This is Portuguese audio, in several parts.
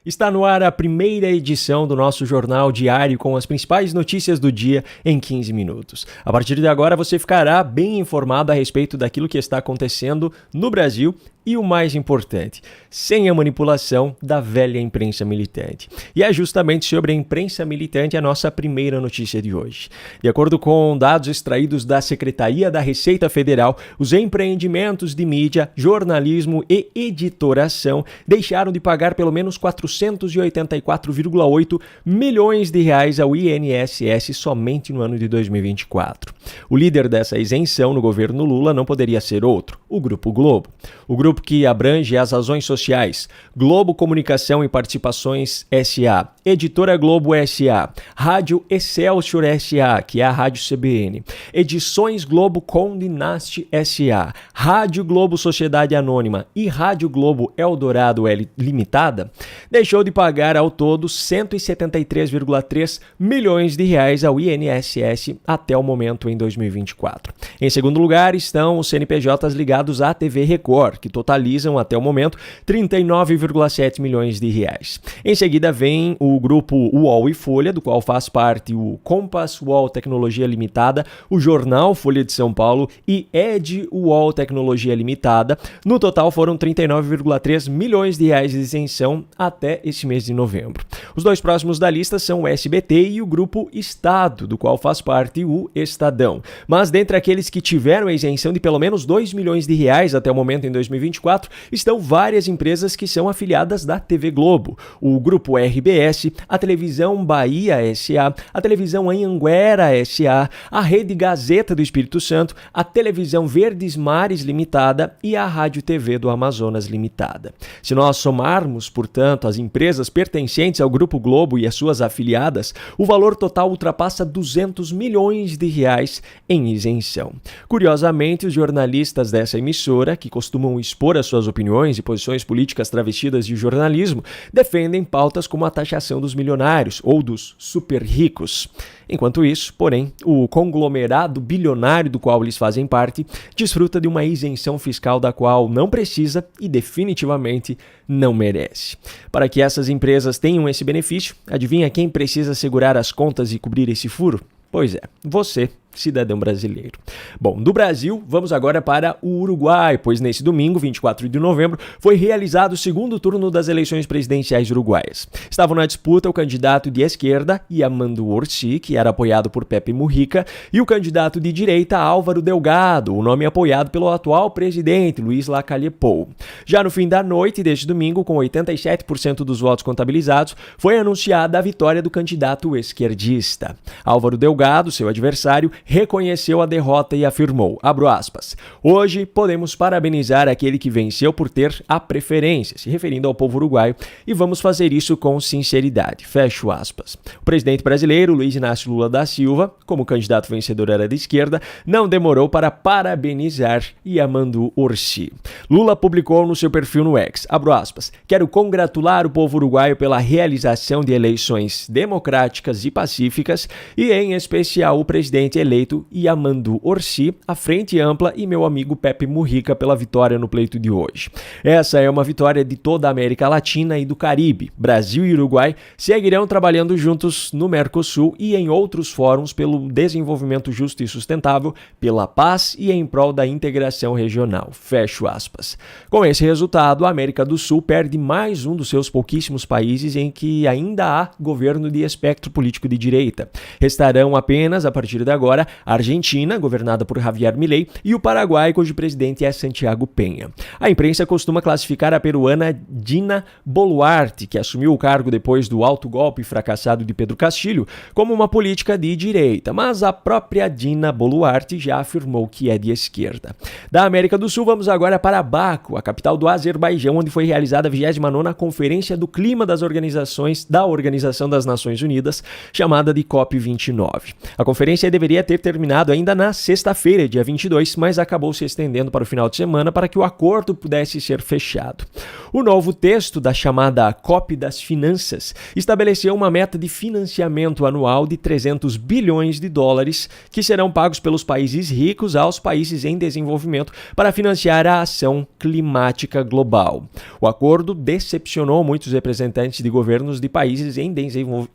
Está no ar a primeira edição do nosso jornal diário com as principais notícias do dia em 15 minutos. A partir de agora você ficará bem informado a respeito daquilo que está acontecendo no Brasil e o mais importante, sem a manipulação da velha imprensa militante. E é justamente sobre a imprensa militante a nossa primeira notícia de hoje. De acordo com dados extraídos da Secretaria da Receita Federal, os empreendimentos de mídia, jornalismo e editoração deixaram de pagar pelo menos 484,8 milhões de reais ao INSS somente no ano de 2024. O líder dessa isenção no governo Lula não poderia ser outro, o Grupo Globo. O grupo que abrange as razões sociais Globo Comunicação e Participações S.A., Editora Globo S.A., Rádio Excelsior S.A., que é a Rádio CBN, Edições Globo Conde Nast S.A., Rádio Globo Sociedade Anônima e Rádio Globo Eldorado Limitada, deixou de pagar ao todo 173,3 milhões de reais ao INSS até o momento em 2024. Em segundo lugar estão os CNPJs ligados à TV Record, que totalizam até o momento 39,7 milhões de reais. Em seguida vem o grupo UOL e Folha, do qual faz parte o Compass UOL Tecnologia Limitada, o Jornal Folha de São Paulo e Ed UOL Tecnologia Limitada. No total foram 39,3 milhões de reais de isenção até esse mês de novembro. Os dois próximos da lista são o SBT e o grupo Estado, do qual faz parte o Estadão. Mas dentre aqueles que tiveram a isenção de pelo menos 2 milhões de reais até o momento em 2024, estão várias empresas que são afiliadas da TV Globo. O grupo RBS, a Televisão Bahia S.A., a Televisão Anhanguera S.A., a Rede Gazeta do Espírito Santo, a Televisão Verdes Mares Limitada e a Rádio TV do Amazonas Limitada. Se nós somarmos, portanto, as empresas pertencentes ao Grupo Globo e as suas afiliadas, o valor total ultrapassa 200 milhões de reais em isenção. Curiosamente, os jornalistas dessa emissora, que costumam expor as suas opiniões e posições políticas travestidas de jornalismo, defendem pautas como a taxação dos milionários ou dos super ricos. Enquanto isso, porém, o conglomerado bilionário do qual eles fazem parte desfruta de uma isenção fiscal da qual não precisa e definitivamente não merece. Para que essas empresas tenham esse benefício, adivinha quem precisa segurar as contas e cobrir esse furo? Pois é, você, cidadão brasileiro. Bom, do Brasil, vamos agora para o Uruguai, pois nesse domingo, 24 de novembro, foi realizado o segundo turno das eleições presidenciais uruguaias. Estavam na disputa o candidato de esquerda, Yamandu Orsi, que era apoiado por Pepe Mujica, e o candidato de direita, Álvaro Delgado, o nome apoiado pelo atual presidente, Luiz Lacalle Pou. Já no fim da noite deste domingo, com 87% dos votos contabilizados, foi anunciada a vitória do candidato esquerdista. Álvaro Delgado, seu adversário, reconheceu a derrota e afirmou, abro aspas, hoje podemos parabenizar aquele que venceu por ter a preferência, se referindo ao povo uruguaio, e vamos fazer isso com sinceridade, fecho aspas. O presidente brasileiro, Luiz Inácio Lula da Silva, como candidato vencedor era da esquerda, não demorou para parabenizar Yamandu Orsi. Lula publicou no seu perfil no X, abro aspas, quero congratular o povo uruguaio pela realização de eleições democráticas e pacíficas e, em especial, o presidente eleito Yamandu Orsi, a Frente Ampla e meu amigo Pepe Mujica pela vitória no pleito de hoje. Essa é uma vitória de toda a América Latina e do Caribe. Brasil e Uruguai seguirão trabalhando juntos no Mercosul e em outros fóruns pelo desenvolvimento justo e sustentável, pela paz e em prol da integração regional. Fecho aspas. Com esse resultado, a América do Sul perde mais um dos seus pouquíssimos países em que ainda há governo de espectro político de direita. Restarão apenas, a partir de agora, a Argentina, governada por Javier Milei, e o Paraguai, cujo presidente é Santiago Peña. A imprensa costuma classificar a peruana Dina Boluarte, que assumiu o cargo depois do autogolpe fracassado de Pedro Castilho, como uma política de direita, mas a própria Dina Boluarte já afirmou que é de esquerda. Da América do Sul, vamos agora para Baku, a capital do Azerbaijão, onde foi realizada a 29ª Conferência do Clima da Organização das Nações Unidas, chamada de COP29. A conferência deveria ter terminado ainda na sexta-feira, dia 22, mas acabou se estendendo para o final de semana para que o acordo pudesse ser fechado. O novo texto da chamada COP das Finanças estabeleceu uma meta de financiamento anual de 300 bilhões de dólares que serão pagos pelos países ricos aos países em desenvolvimento para financiar a ação climática global. O acordo decepcionou muitos representantes de governos de países em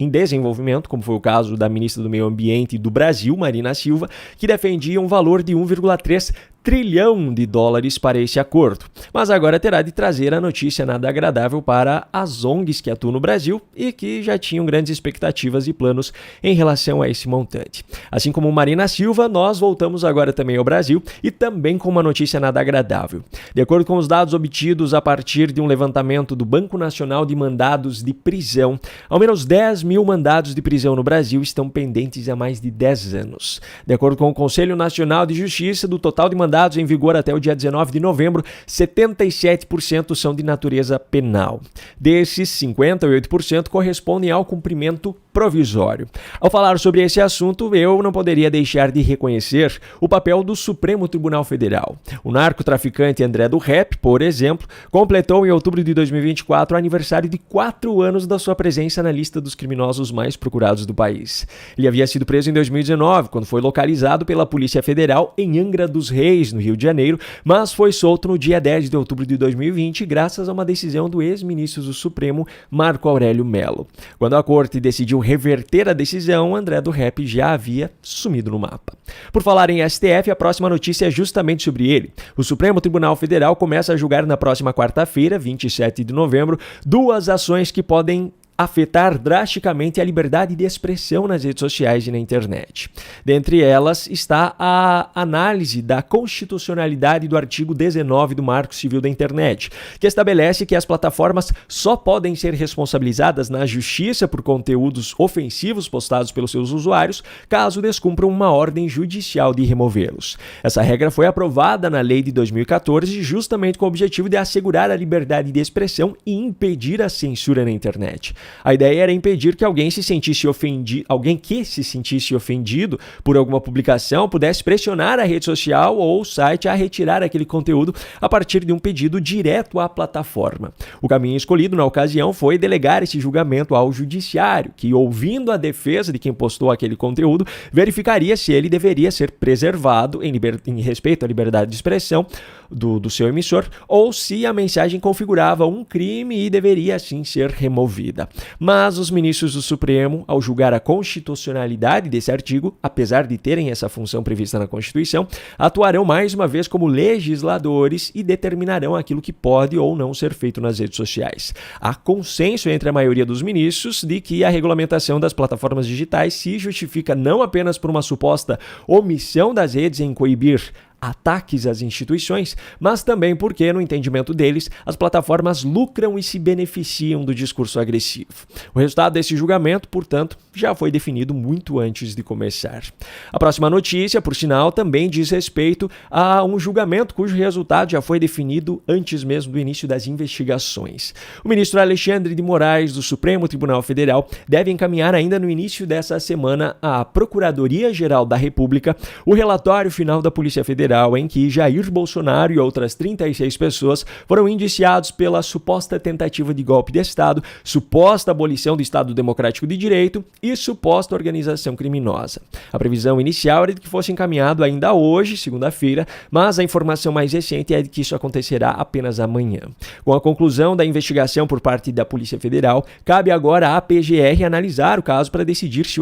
desenvolvimento, como foi o caso da ministra do Meio Ambiente do Brasil, Marina Silva, que defendia um valor de 1,3 trilhão de dólares para esse acordo. Mas agora terá de trazer a notícia nada agradável para as ONGs que atuam no Brasil e que já tinham grandes expectativas e planos em relação a esse montante. Assim como Marina Silva, nós voltamos agora também ao Brasil e também com uma notícia nada agradável. De acordo com os dados obtidos a partir de um levantamento do Banco Nacional de Mandados de Prisão, ao menos 10 mil mandados de prisão no Brasil estão pendentes há mais de 10 anos. De acordo com o Conselho Nacional de Justiça, do total de mandados em vigor até o dia 19 de novembro, 77% são de natureza penal. Desses, 58% correspondem ao cumprimento provisório. Ao falar sobre esse assunto, eu não poderia deixar de reconhecer o papel do Supremo Tribunal Federal. O narcotraficante André do Rep, por exemplo, completou em outubro de 2024 o aniversário de 4 anos da sua presença na lista dos criminosos mais procurados do país. Ele havia sido preso em 2019, quando foi localizado pela Polícia Federal em Angra dos Reis, no Rio de Janeiro, mas foi solto no dia 10 de outubro de 2020, graças a uma decisão do ex-ministro do Supremo, Marco Aurélio Mello. Quando a corte decidiu reverter a decisão, André do Rep já havia sumido no mapa. Por falar em STF, a próxima notícia é justamente sobre ele. O Supremo Tribunal Federal começa a julgar na próxima quarta-feira, 27 de novembro, 2 ações que podem afetar drasticamente a liberdade de expressão nas redes sociais e na internet. Dentre elas está a análise da constitucionalidade do artigo 19 do Marco Civil da Internet, que estabelece que as plataformas só podem ser responsabilizadas na justiça por conteúdos ofensivos postados pelos seus usuários, caso descumpram uma ordem judicial de removê-los. Essa regra foi aprovada na lei de 2014 justamente com o objetivo de assegurar a liberdade de expressão e impedir a censura na internet. A ideia era impedir que alguém que se sentisse ofendido por alguma publicação pudesse pressionar a rede social ou o site a retirar aquele conteúdo a partir de um pedido direto à plataforma. O caminho escolhido na ocasião foi delegar esse julgamento ao judiciário, que, ouvindo a defesa de quem postou aquele conteúdo, verificaria se ele deveria ser preservado em respeito à liberdade de expressão do seu emissor ou se a mensagem configurava um crime e deveria assim ser removida. Mas os ministros do Supremo, ao julgar a constitucionalidade desse artigo, apesar de terem essa função prevista na Constituição, atuarão mais uma vez como legisladores e determinarão aquilo que pode ou não ser feito nas redes sociais. Há consenso entre a maioria dos ministros de que a regulamentação das plataformas digitais se justifica não apenas por uma suposta omissão das redes em coibir ataques às instituições, mas também porque, no entendimento deles, as plataformas lucram e se beneficiam do discurso agressivo. O resultado desse julgamento, portanto, já foi definido muito antes de começar. A próxima notícia, por sinal, também diz respeito a um julgamento cujo resultado já foi definido antes mesmo do início das investigações. O ministro Alexandre de Moraes, do Supremo Tribunal Federal, deve encaminhar ainda no início dessa semana à Procuradoria-Geral da República o relatório final da Polícia Federal, em que Jair Bolsonaro e outras 36 pessoas foram indiciados pela suposta tentativa de golpe de Estado, suposta abolição do Estado Democrático de Direito e suposta organização criminosa. A previsão inicial era de que fosse encaminhado ainda hoje, segunda-feira, mas a informação mais recente é de que isso acontecerá apenas amanhã. Com a conclusão da investigação por parte da Polícia Federal, cabe agora à PGR analisar o caso para decidir se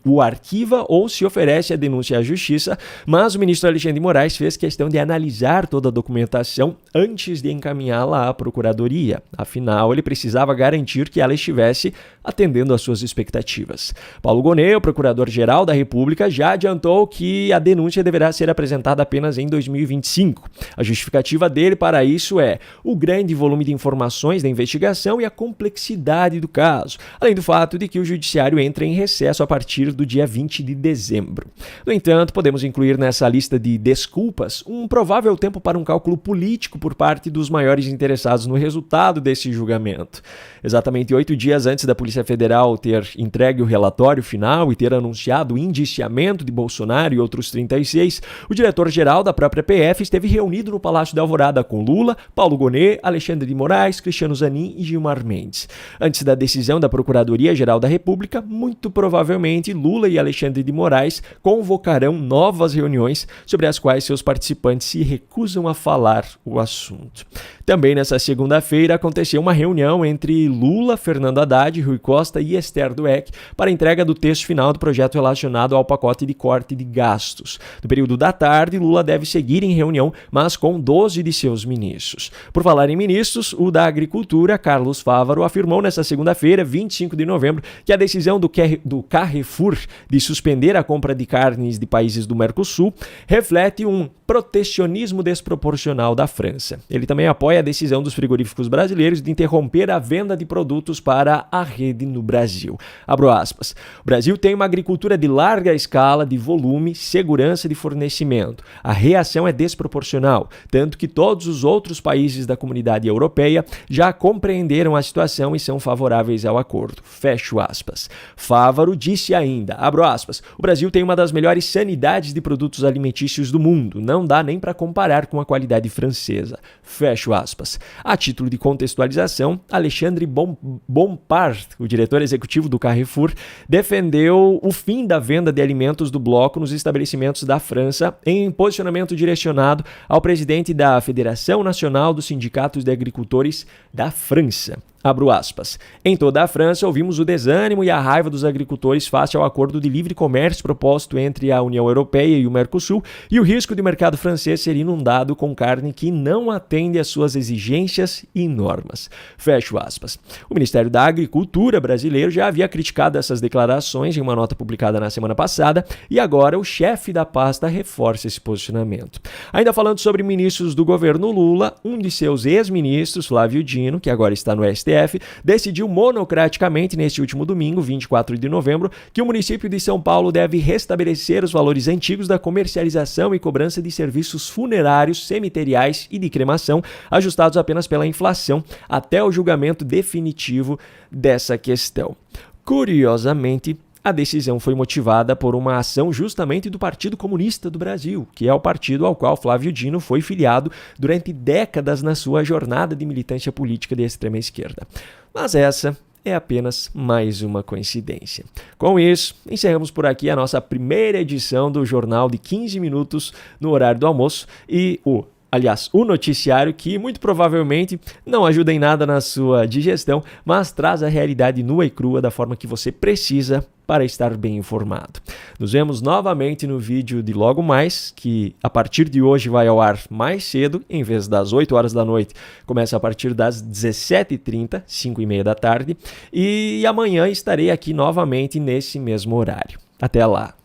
o arquiva ou se oferece a denúncia à Justiça, mas o ministro Alexandre de Moraes fez questão de analisar toda a documentação antes de encaminhá-la à Procuradoria. Afinal, ele precisava garantir que ela estivesse atendendo às suas expectativas. Paulo Gonet, o Procurador-Geral da República, já adiantou que a denúncia deverá ser apresentada apenas em 2025. A justificativa dele para isso é o grande volume de informações da investigação e a complexidade do caso, além do fato de que o Judiciário entra em recesso a partir do dia 20 de dezembro. No entanto, podemos incluir nessa lista de desculpas, um provável tempo para um cálculo político por parte dos maiores interessados no resultado desse julgamento. Exatamente 8 dias antes da Polícia Federal ter entregue o relatório final e ter anunciado o indiciamento de Bolsonaro e outros 36, o diretor-geral da própria PF esteve reunido no Palácio da Alvorada com Lula, Paulo Gonet, Alexandre de Moraes, Cristiano Zanin e Gilmar Mendes. Antes da decisão da Procuradoria-Geral da República, muito provavelmente Lula e Alexandre de Moraes convocarão novas reuniões sobre as quais seus participantes se recusam a falar o assunto. Também nessa segunda-feira aconteceu uma reunião entre Lula, Fernando Haddad, Rui Costa e Esther Dweck para a entrega do texto final do projeto relacionado ao pacote de corte de gastos. No período da tarde, Lula deve seguir em reunião, mas com 12 de seus ministros. Por falar em ministros, o da Agricultura, Carlos Fávaro, afirmou nesta segunda-feira, 25 de novembro, que a decisão do Carrefour de suspender a compra de carnes de países do Mercosul reflete um protecionismo desproporcional da França. Ele também apoia a decisão dos frigoríficos brasileiros de interromper a venda de produtos para a rede no Brasil. Abro aspas. O Brasil tem uma agricultura de larga escala, de volume, segurança de fornecimento. A reação é desproporcional, tanto que todos os outros países da comunidade europeia já compreenderam a situação e são favoráveis ao acordo. Fecho aspas. Fávaro disse ainda, abro aspas, o Brasil tem uma das melhores sanidades de produtos alimentícios do mundo, não dá nem para comparar com a qualidade francesa. Fecho aspas. A título de contextualização, Alexandre Bompard, o diretor executivo do Carrefour, defendeu o fim da venda de alimentos do bloco nos estabelecimentos da França em posicionamento direcionado ao presidente da Federação Nacional dos Sindicatos de Agricultores da França. Abro aspas. Em toda a França, ouvimos o desânimo e a raiva dos agricultores face ao acordo de livre comércio proposto entre a União Europeia e o Mercosul e o risco de o mercado francês ser inundado com carne que não atende às suas exigências e normas. Fecho aspas. O Ministério da Agricultura brasileiro já havia criticado essas declarações em uma nota publicada na semana passada e agora o chefe da pasta reforça esse posicionamento. Ainda falando sobre ministros do governo Lula, um de seus ex-ministros, Flávio Dino, que agora está no STF, decidiu monocraticamente neste último domingo, 24 de novembro, que o município de São Paulo deve restabelecer os valores antigos da comercialização e cobrança de serviços funerários, cemiteriais e de cremação, ajustados apenas pela inflação, até o julgamento definitivo dessa questão. Curiosamente, a decisão foi motivada por uma ação justamente do Partido Comunista do Brasil, que é o partido ao qual Flávio Dino foi filiado durante décadas na sua jornada de militância política de extrema esquerda. Mas essa é apenas mais uma coincidência. Com isso, encerramos por aqui a nossa primeira edição do Jornal de 15 minutos no horário do almoço e o noticiário que muito provavelmente não ajuda em nada na sua digestão, mas traz a realidade nua e crua da forma que você precisa para estar bem informado. Nos vemos novamente no vídeo de logo mais, que a partir de hoje vai ao ar mais cedo, em vez das 8 horas da noite, começa a partir das 17h30, 5h30 da tarde, e amanhã estarei aqui novamente nesse mesmo horário. Até lá!